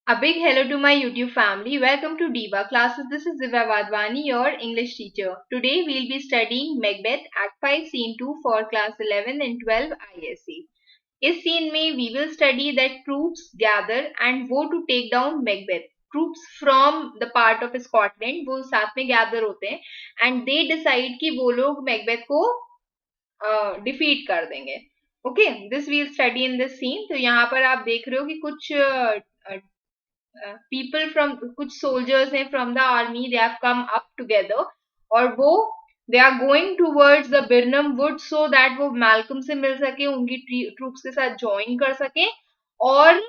A big hello to my YouTube family. Welcome to Diva Classes. This is Divya Vadwani, your English teacher. Today we'll be studying Macbeth Act 5 Scene 2 for class 11 and 12 ISC. इस scene में we will study that troops gather and go to take down Macbeth. Troops from the part of Scotland वो साथ में gather होते हैं and they decide कि वो लोग Macbeth को डिफीट कर देंगे. Okay, this will study in this scene. तो यहाँ पर आप देख रहे हो कि कुछ पीपल फ्रॉम कुछ सोल्जर्स हैं from the army, they have come up together और वो they are going towards the Birnam Wood so that वो मैल्कम से मिल सके, उनकी ट्रूप्स के साथ ज्वाइन कर सके और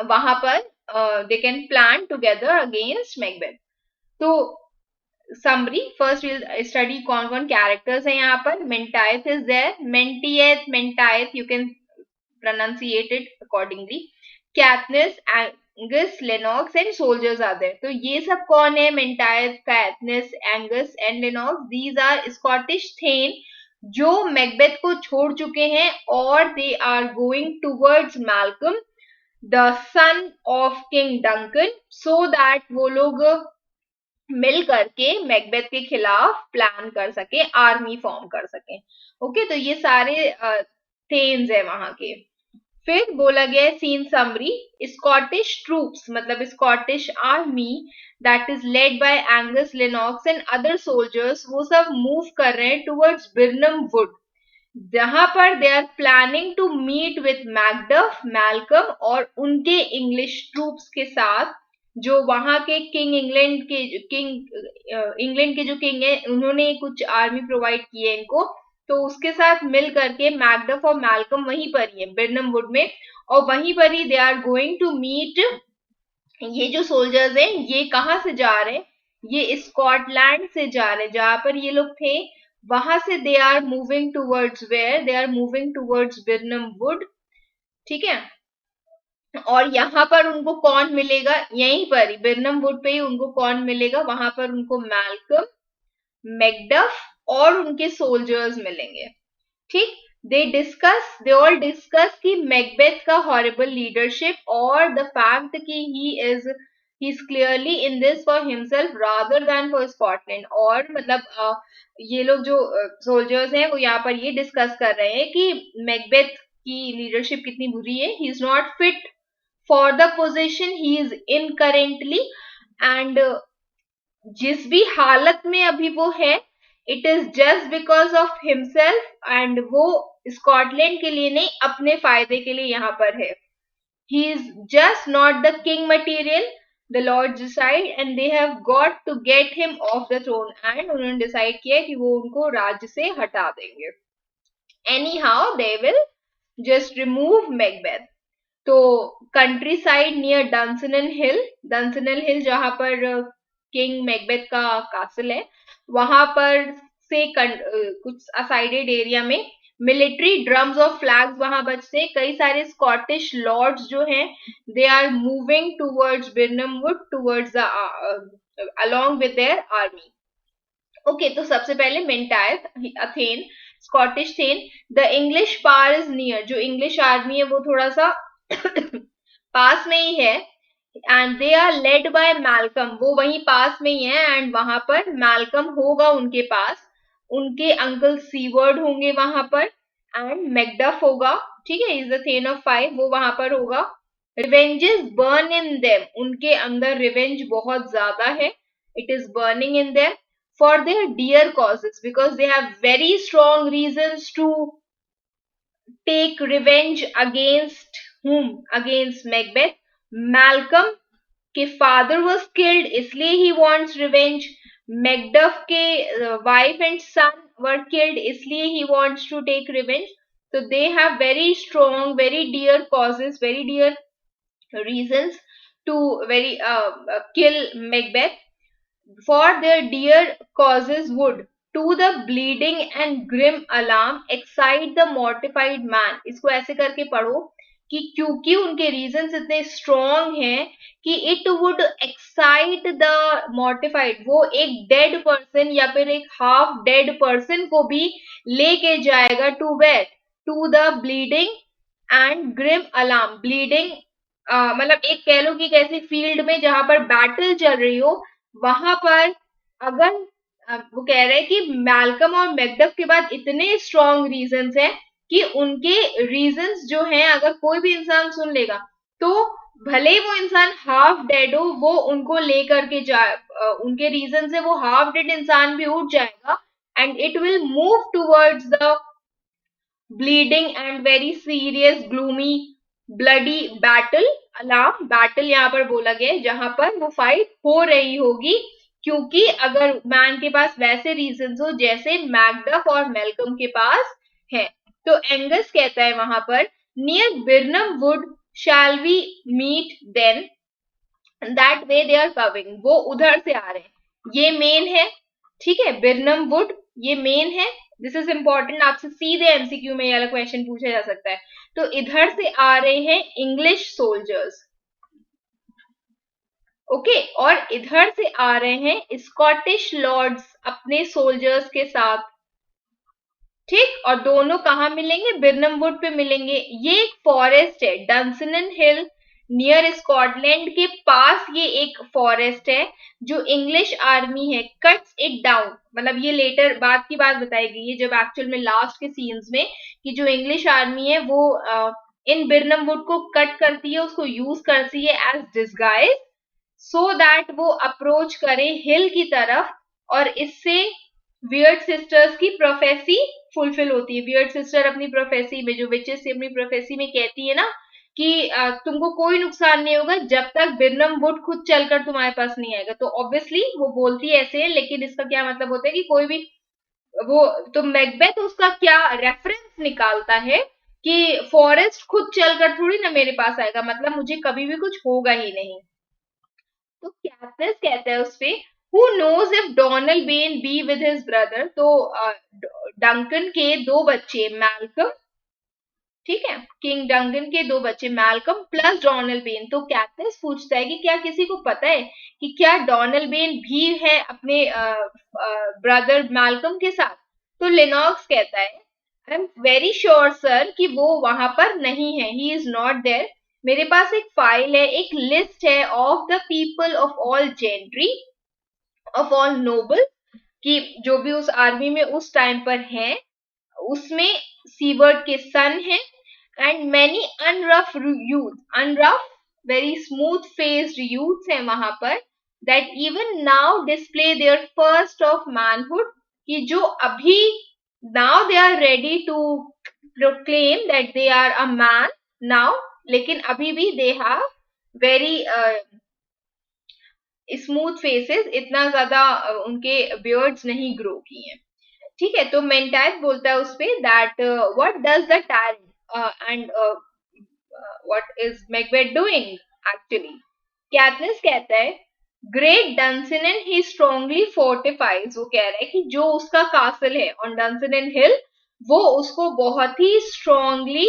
वहां पर they can plan together against Macbeth. तो समरी फर्स्ट विल स्टडी कौन कौन कैरेक्टर्स हैं यहाँ पर. Menteith is there, Menteith, Menteith, you can pronunciate it accordingly. Katniss, Angus, Lennox and soldiers are there. तो ये सब कौन है? Menteith, Katniss, Angus and Lennox. These are Scottish Thane जो मैकबेथ को छोड़ चुके हैं और they are going towards Malcolm, the son of King Duncan, so that वो लोग मिल करके मैकबेथ के खिलाफ प्लान कर सके, आर्मी फॉर्म कर सके. ओके, तो ये सारे थेन्स है वहां के. फिर बोला गया सीन समरी. स्कॉटिश ट्रूप्स मतलब Scottish army that is led by Angus, Lennox and other soldiers वो सब मूव कर रहे हैं टुवर्ड्स बिरनम वुड, जहां पर they are planning to meet with Macduff, Malcolm और उनके इंग्लिश ट्रूप्स के साथ जो वहां के किंग इंग्लैंड के जो किंग है उन्होंने कुछ आर्मी प्रोवाइड की है इनको, तो उसके साथ मिल करके मैकडफ और मैल्कम वहीं पर ही है बिरनम वुड में और वहीं पर ही they are going to meet. ये जो सोल्जर्स हैं ये कहां से जा रहे हैं? ये स्कॉटलैंड से जा रहे हैं जहां पर ये लोग थे, वहां से they are moving towards where, they are moving towards Birnam Wood. ठीक है, और यहाँ पर उनको कौन मिलेगा? यहीं पर ही बिरनम वुड पे ही उनको कौन मिलेगा? वहां पर उनको मैल्कम, मैकडफ और उनके सोल्जर्स मिलेंगे. ठीक, दे ऑल डिस्कस कि मैकबेथ का हॉरिबल लीडरशिप और द फैक्ट कि he is clearly in this for himself rather than for Scotland. और मतलब ये लोग जो सोल्जर्स हैं वो यहाँ पर ये डिस्कस कर रहे हैं कि मैकबेथ की लीडरशिप कितनी बुरी है. He is not fit for the position he is in currently and जिस भी हालत में अभी वो है it is just because of himself and वो स्कॉटलैंड के लिए नहीं अपने फायदे के लिए यहाँ पर है. He is just not the king material, the lord decide and they have got to get him off the throne and उन्होंने डिसाइड किया कि वो उनको राज्य से हटा देंगे. Anyhow they will just remove Macbeth. तो countryside near Dunsinane hill जहां पर किंग मैकबेथ का कासल है, वहां पर से कुछ असाइडेड एरिया में मिलिट्री ड्रम्स और फ्लैग्स वहां बजते. कई सारे स्कॉटिश लॉर्ड्स जो हैं they are moving towards Birnam Wood towards the along with their army. Okay, तो सबसे पहले Menteith, a thane, Scottish thane. The English power is near, जो इंग्लिश आर्मी है वो थोड़ा सा पास में ही है. And they are led by Malcolm, वो वहीं पास में ही है एंड वहां पर मैल्कम होगा उनके पास, उनके अंकल सीवर्ड होंगे वहां पर एंड मैकडफ होगा. ठीक है, इज द थेन ऑफ 5, वो वहां पर होगा. रिवेंजेस बर्न इन देम, उनके अंदर रिवेंज बहुत ज्यादा है, it is burning in them for their dear causes because they have very strong reasons to take revenge against whom? Against Macbeth. Malcolm के father was killed इसलिए he wants revenge. Macduff के wife and son were killed इसलिए he wants to take revenge. So they have very strong, very dear causes, very dear reasons to kill Macbeth. For their dear causes would, to the bleeding and grim alarm, excite the mortified man. इसको ऐसे करके पढ़ो कि क्योंकि उनके reasons इतने strong हैं कि इट वुड एक्साइट द मॉर्टिफाइड, वो एक डेड पर्सन या फिर एक हाफ डेड पर्सन को भी लेके जाएगा to where, to the bleeding and grim alarm. Bleeding मतलब एक कह लो कि कैसी फील्ड में जहां पर बैटल चल रही हो, वहां पर अगर वो कह रहे हैं कि मैल्कम और मैकडफ के बाद इतने स्ट्रॉन्ग रीजंस हैं कि उनके रीजंस जो हैं अगर कोई भी इंसान सुन लेगा तो भले ही वो इंसान हाफ डेड हो, वो उनको लेकर के जाए, उनके रीजन से वो हाफ डेड इंसान भी उठ जाएगा and it will move towards the bleeding and very serious gloomy bloody battle. Alarm battle यहाँ पर बोला गया है जहां पर वो फाइट हो रही होगी, क्योंकि अगर मैन के पास वैसे रीजंस हो जैसे मैकडफ और मेलकम के पास है। तो एंगस कहता है वहां पर near Birnam Wood shall we meet then, that way they are coming, वो उधर से आ रहे हैं, ये मेन है। ठीक है, बिरनम वुड ये मेन है, दिस इज इंपॉर्टेंट, आपसे सीधे एमसीक्यू में ये वाला क्वेश्चन पूछा जा सकता है। तो इधर से आ रहे हैं इंग्लिश सोल्जर्स, ओके, और इधर से आ रहे हैं स्कॉटिश लॉर्ड्स अपने सोल्जर्स के साथ। ठीक, और दोनों कहाँ मिलेंगे? बिरनम वुड पे मिलेंगे। ये एक फॉरेस्ट है, डंसनन हिल नियर स्कॉटलैंड के पास, ये एक फॉरेस्ट है जो इंग्लिश आर्मी है कट्स इट डाउन, मतलब ये लेटर बाद की बात बताई गई है जब एक्चुअल में लास्ट के सीन्स में, कि जो इंग्लिश आर्मी है वो इन बिरनम वुड को कट करती है, उसको यूज करती है एज डिस्गाइज, सो दैट वो अप्रोच करे हिल की तरफ, और इससे वियर्ड सिस्टर्स की प्रोफेसी फुलफिल होती है। वियर्ड सिस्टर अपनी प्रोफेसी में, जो विचेस अपनी प्रोफेसी में कहती है ना कि तुमको कोई नुकसान नहीं होगा जब तक बिरनम वुड खुद चलकर तुम्हारे पास नहीं आएगा। तो ऑब्वियसली वो बोलती है ऐसे है, लेकिन इसका क्या मतलब होता है कि कोई भी वो, तो मैकबेथ उसका क्या रेफरेंस निकालता है कि फॉरेस्ट खुद चलकर थोड़ी ना मेरे पास आएगा, मतलब मुझे कभी भी कुछ होगा ही नहीं। तो कैथस कहता है उसपे, who knows if Donalbain be with his हिज ब्रदर, तो डंकन के दो बच्चे मैल्कम, ठीक है, किंग डंकन के दो बच्चे मैल्कम प्लस डोनल बेन, तो कैथस पूछता है कि क्या किसी को पता है कि क्या डोनल बेन भी है अपने ब्रदर मैल्कम के साथ? तो लेनॉक्स कहता है I am very sure sir कि वो वहां पर नहीं है, ही इज नॉट देयर। मेरे पास एक फाइल है, एक लिस्ट है of the people of all gentry of all noble, कि जो भी उस आर्मी में उस टाइम पर हैं, उसमें सीवर्ड के सन है and many unrough youth, unrough very smooth faced youth हैं वहां पर, that even now display their first of manhood, कि जो अभी now they are ready to proclaim that they are a man now, लेकिन अभी भी they have very smooth faces, इतना ज्यादा उनके बियर्ड्स नहीं ग्रो किए हैं। ठीक है, तो मेंटाइट बोलता है उसपे that what does the tyrant and what is Macbeth doing actually. Caithness कहता है ग्रेट डंसिनन ही स्ट्रांगली फोर्टिफाइज, वो कह रहा है कि जो उसका कासल है ऑन डंसिनन हिल, वो उसको बहुत ही स्ट्रांगली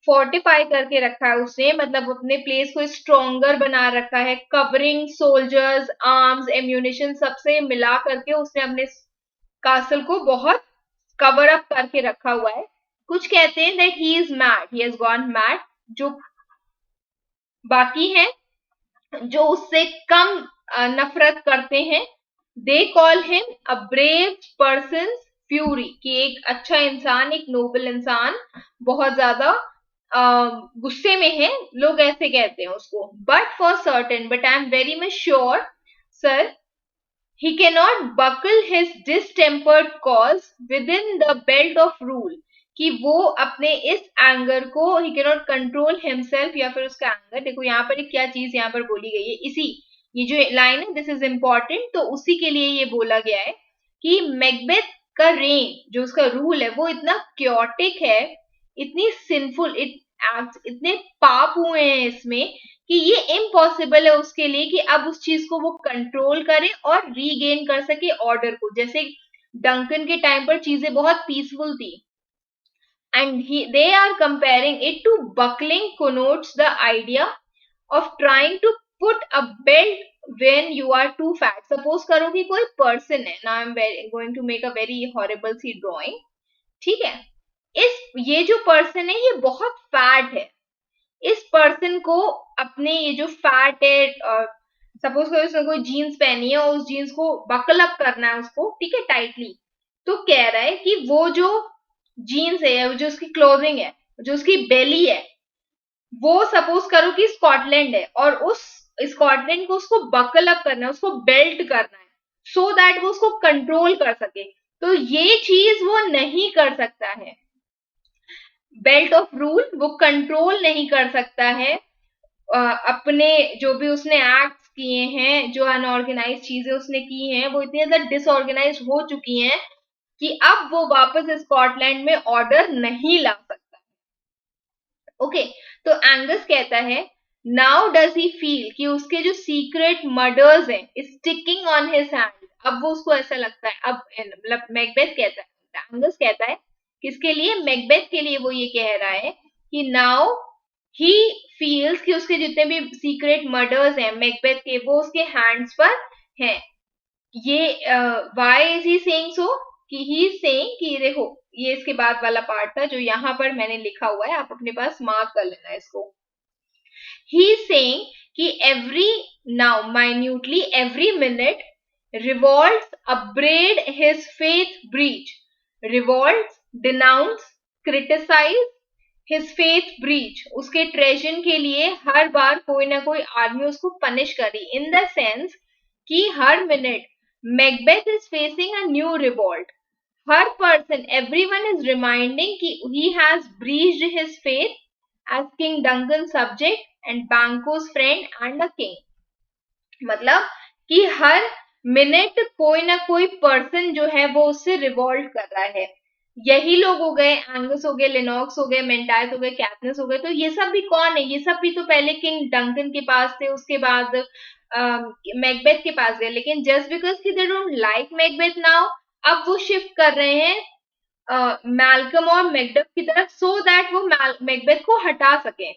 फोर्टिफाई करके रखा है उसने, मतलब अपने प्लेस को स्ट्रोंगर बना रखा है, कवरिंग सोल्जर्स आर्म्स एम्यूनिशन सबसे मिला करके उसने अपने कासल को बहुत कवर अप करके रखा हुआ है। कुछ कहते हैं that he is mad, he has gone mad, जो बाकी हैं जो उससे कम नफरत करते हैं, they call him a brave person fury, कि एक अच्छा इंसान, एक नोबल इंसान, बहुत ज्यादा गुस्से में है, लोग ऐसे कहते हैं उसको। But for certain, but I am very much sure sir, he cannot buckle his distempered cause within the belt of rule, कि वो अपने इस एंगर को he cannot control himself, या फिर उसका एंगर, देखो यहाँ पर एक क्या चीज यहाँ पर बोली गई है, इसी ये जो लाइन है दिस इज इम्पोर्टेंट, तो उसी के लिए ये बोला गया है कि मैकबेथ का रेन, जो उसका रूल है, वो इतना क्योटिक है, इतनी सिंफुल, इतने पाप हुए हैं इसमें कि ये इम्पॉसिबल है उसके लिए कि अब उस चीज को वो कंट्रोल करे और रीगेन कर सके ऑर्डर को। जैसे डंकन के टाइम पर चीजें बहुत पीसफुल थी, and they are comparing it to buckling connotes the idea of trying to put a belt when you are too fat. Suppose करो कि कोई person है, now I'm going to make a very horrible C drawing, ठीक है, इस ये जो person है ये बहुत फैट है, इस पर्सन को अपने ये जो फैट है, सपोज करो उसने कोई जीन्स पहनी है और उस जीन्स को बकल अप करना है उसको, ठीक है, टाइटली, तो कह रहा है कि वो जो जीन्स है, जो उसकी क्लोथिंग है, जो उसकी बेली है, वो सपोज करो कि स्कॉटलैंड है और उस स्कॉटलैंड को उसको बकल अप करना है, उसको बेल्ट करना है, सो दैट वो उसको कंट्रोल कर सके। तो ये चीज वो नहीं कर सकता है, बेल्ट ऑफ रूल वो कंट्रोल नहीं कर सकता है। अपने जो भी उसने एक्ट्स किए हैं, जो अनऑर्गेनाइज चीजें उसने की हैं, वो इतनी ज्यादा डिसऑर्गेनाइज हो चुकी हैं कि अब वो वापस स्कॉटलैंड में ऑर्डर नहीं ला सकता। ओके, तो एंगस कहता है नाउ डज ही फील कि उसके जो सीक्रेट मर्डर्स हैं स्टिकिंग ऑन हिज हैंड, अब वो उसको ऐसा लगता है, अब मतलब मैकबेथ कहता है, एंगस कहता है किसके लिए, मैकबेथ के लिए, वो ये कह रहा है कि नाउ ही फील्स कि उसके जितने भी सीक्रेट मर्डर्स हैं मैकबेथ के, वो उसके हैंड्स पर हैं। ये why is he saying so, कि ही इज सेइंग कि देखो, ये इसके बाद वाला पार्ट था जो यहाँ पर मैंने लिखा हुआ है, आप अपने पास मार्क कर लेना इसको। ही इज सेइंग कि every now minutely every minute revolts upbraid his faith breach, revolts denounce criticize his faith breach, उसके ट्रेजन के लिए हर बार कोई ना कोई आदमी उसको पनिश करी, इन द सेंस कि हर minute Macbeth is facing a new revolt, हर पर्सन एवरीवन इज रिमाइंडिंग कि he has breached his faith as King Duncan's subject and Banquo's friend and a king, मतलब कि हर मिनट कोई ना कोई पर्सन जो है वो उससे रिवॉल्ट कर रहा है। यही लोग हो गए, एंगस हो गए, लिनॉक्स हो गए, मेंटाइस हो गए, कैथनस हो गए, तो ये सब भी कौन है, ये सब भी तो पहले किंग डंकन के पास थे, उसके बाद मैकबेथ के पास गए, लेकिन जस्ट बिकॉज कि they don't like Macbeth now, अब वो शिफ्ट कर रहे हैं मैल्कम और मैकडफ की तरफ, सो दैट वो मैकबेथ को हटा सके।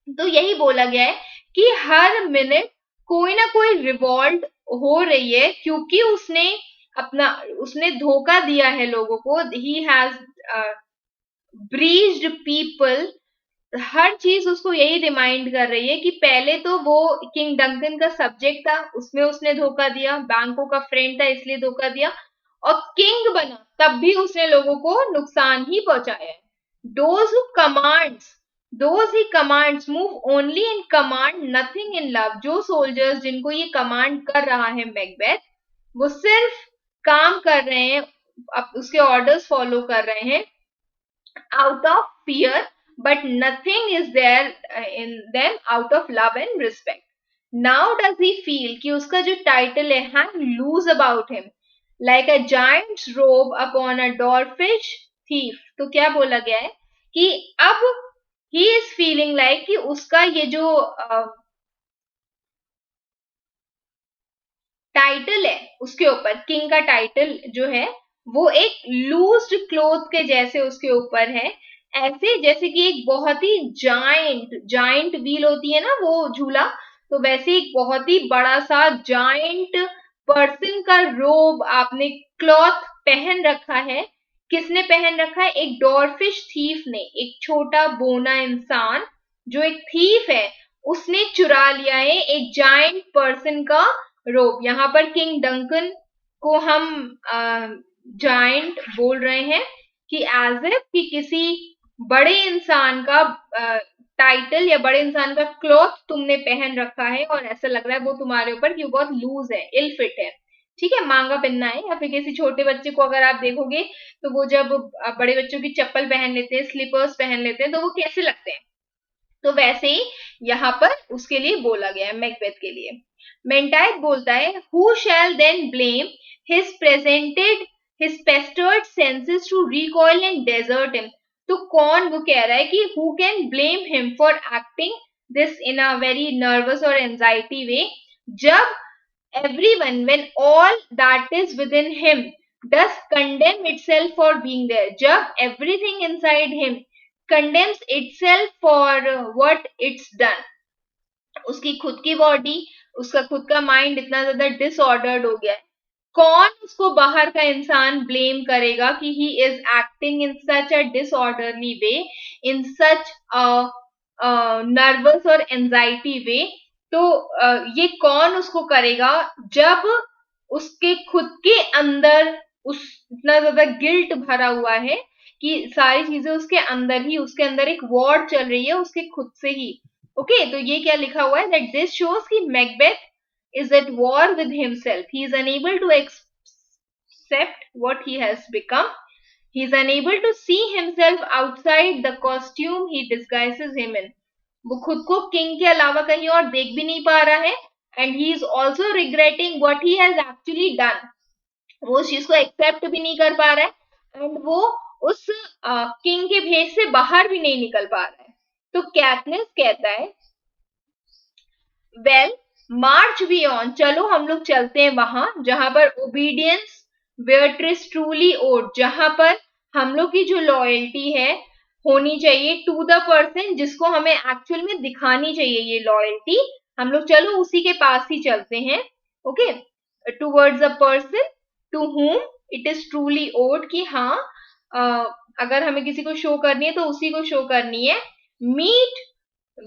तो यही बोला गया है कि हर मिनट कोई ना कोई रिवॉल्ट हो रही है, क्योंकि उसने धोखा दिया है लोगों को, ही हैज ब्रीच्ड पीपल, हर चीज उसको यही रिमाइंड कर रही है कि पहले तो वो किंग डंकन का सब्जेक्ट था, उसमें उसने धोखा दिया, बैंको का फ्रेंड था इसलिए धोखा दिया, और किंग बना तब भी उसने लोगों को नुकसान ही पहुंचाया है। Those who commands, those he commands move only in command, nothing in love, जो सोल्जर्स जिनको ये कमांड कर रहा है मैकबेथ, वो सिर्फ काम कर रहे हैं, उसके ऑर्डर्स फॉलो कर रहे हैं out of fear, but nothing is there in them out of love and respect. Now does he feel कि उसका जो टाइटल है hang loose about him like a giant's robe upon a dwarfish thief, तो क्या बोला गया है कि अब he is feeling like कि उसका ये जो टाइटल है उसके ऊपर, किंग का टाइटल जो है वो एक लूज्ड क्लोथ के जैसे उसके ऊपर है, ऐसे जैसे कि एक बहुत ही जाइंट व्हील होती है ना वो झूला, तो वैसे एक बहुत ही बड़ा सा जाइंट पर्सन का रोब आपने क्लॉथ पहन रखा है। किसने पहन रखा है, एक डॉर्फिश थीफ ने, एक छोटा बोना इंसान जो एक थीफ है उसने चुरा लिया है एक जाइंट पर्सन का रोब। यहाँ पर किंग डंकन को हम जाइंट बोल रहे हैं कि एज इफ कि किसी बड़े इंसान का टाइटल या बड़े इंसान का क्लॉथ तुमने पहन रखा है और ऐसा लग रहा है वो तुम्हारे ऊपर कि वो बहुत लूज है, इल फिट है, ठीक है, मांगा पहनना है। या फिर किसी छोटे बच्चे को अगर आप देखोगे तो वो जब बड़े बच्चों की चप्पल पहन लेते हैं, स्लीपर्स पहन लेते हैं, तो वो कैसे लगते हैं, तो वैसे ही यहाँ पर उसके लिए बोला गया है, मैकबेथ के लिए। मेंटाइट बोलता है who shall then blame his presented his pestered senses to recoil and desert him, तो कौन, वो कह रहा है कि who can blame him for acting this in a very nervous और एंजाइटी वे, जब everyone, when all that is within him does condemn itself for being there, जब everything inside him condemns itself for what it's done, उसकी खुद की body, उसका खुद का mind इतना ज्यादा डिसऑर्डर्ड हो गया है, कौन उसको बाहर का इंसान ब्लेम करेगा कि he is acting in such a disorderly way, in such a nervous और एंजाइटी वे, तो ये कौन उसको करेगा जब उसके खुद के अंदर उस इतना ज्यादा गिल्ट भरा हुआ है कि सारी चीजें उसके अंदर ही, उसके अंदर एक वॉर चल रही है उसके खुद से ही। ओके, तो ये क्या लिखा हुआ है, दैट दिस शोज कि Macbeth is at war with himself. He is unable to accept what he has become. He is unable to see himself outside the costume he disguises him in. वो खुद को king के अलावा कहीं और देख भी नहीं पा रहा है, and he is also regretting what he has actually done. वो उस चीज को एक्सेप्ट भी नहीं कर पा रहा है, एंड वो उस किंग के भेष से बाहर भी नहीं निकल पा रहा है। तो कैथनिस कहता है, वेल मार्च वी ऑन, चलो हम लोग चलते हैं वहां जहां पर obedience where trees truly owed, जहां पर हम लोग की जो लॉयल्टी है होनी चाहिए टू द पर्सन, जिसको हमें एक्चुअल में दिखानी चाहिए ये लॉयल्टी, हम लोग चलो उसी के पास ही चलते हैं। Okay, towards a person to whom it is truly owed, कि हाँ अगर हमें किसी को शो करनी है तो उसी को शो करनी है। Meet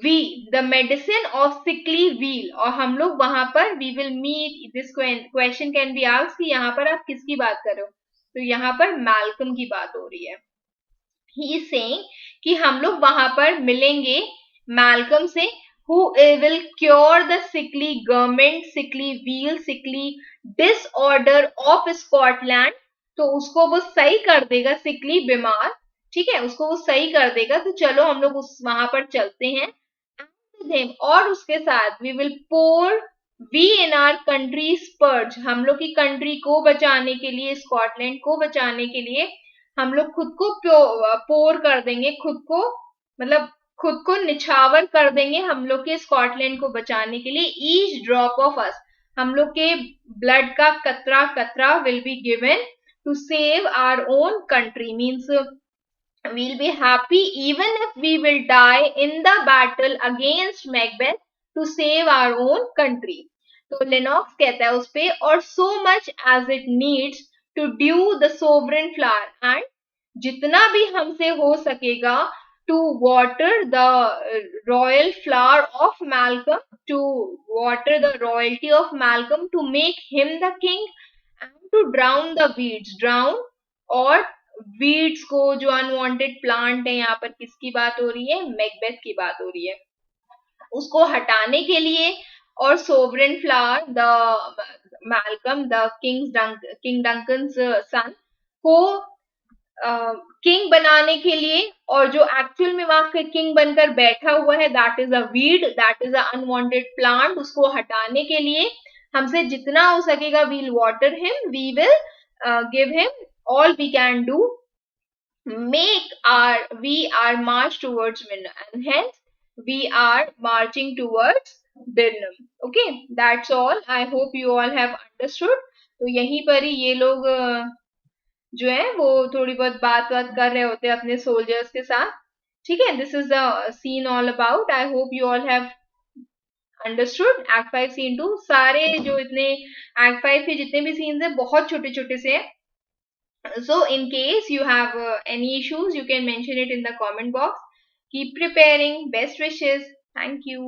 we the medicine of sickly weal, और हम लोग वहां पर we will meet, this question can be asked कि यहाँ पर आप किसकी बात कर रहे हो, तो यहाँ पर मैल्कम की बात हो रही है। ही इज सेइंग कि हम लोग वहां पर मिलेंगे मैल्कम से, who will cure the sickly government, sickly wheel, sickly disorder of Scotland, तो उसको वो सही कर देगा, सिकली बीमार, ठीक है, उसको वो सही कर देगा। तो चलो हम लोग उस वहां पर चलते हैं। और उसके साथ we will pour we in our country purge, हम लोग की कंट्री को बचाने के लिए, स्कॉटलैंड को बचाने के लिए हम लोग खुद को पोर कर देंगे, खुद को मतलब खुद को निछावर कर देंगे हम लोग के स्कॉटलैंड को बचाने के लिए। ईच ड्रॉप ऑफ अस, हम लोग के ब्लड का कतरा कतरा will be given to save our own country, means we'll be happy even if we will die in the battle against Macbeth to save our own country. तो Lennox कहता है उस पे, और so much as it needs to dew the sovereign flower, and जितना भी हमसे हो सकेगा to water the royal flower of Malcolm, to water the royalty of Malcolm, to make him the king, and to drown the weeds, drown और weeds को, जो unwanted plant है, यहाँ पर किसकी बात हो रही है, मैकबेथ की बात हो रही है, उसको हटाने के लिए, और sovereign flower the Malcolm the king Duncan son को किंग बनाने के लिए, और जो एक्चुअल में वहां किंग बनकर बैठा हुआ है that is a weed, that is a unwanted plant, उसको हटाने के लिए हमसे जितना हो सकेगा we'll water him, we will give him all we can do, we are march towards Birnam, and hence we are marching towards Birnam. Okay, that's all. I hope you all have understood. तो यहीं पर ही ये लोग जो है वो थोड़ी बहुत बात कर रहे होते हैं अपने सोल्जर्स के साथ, ठीक है। This is the scene all about. I hope you all have understood. Act 5 scene 2 सारे जो इतने एक्ट 5 के जितने भी सीन्स है बहुत छोटे छोटे से हैं। So in case you have any issues, you can mention it in the comment box. Keep preparing. Best wishes. Thank you.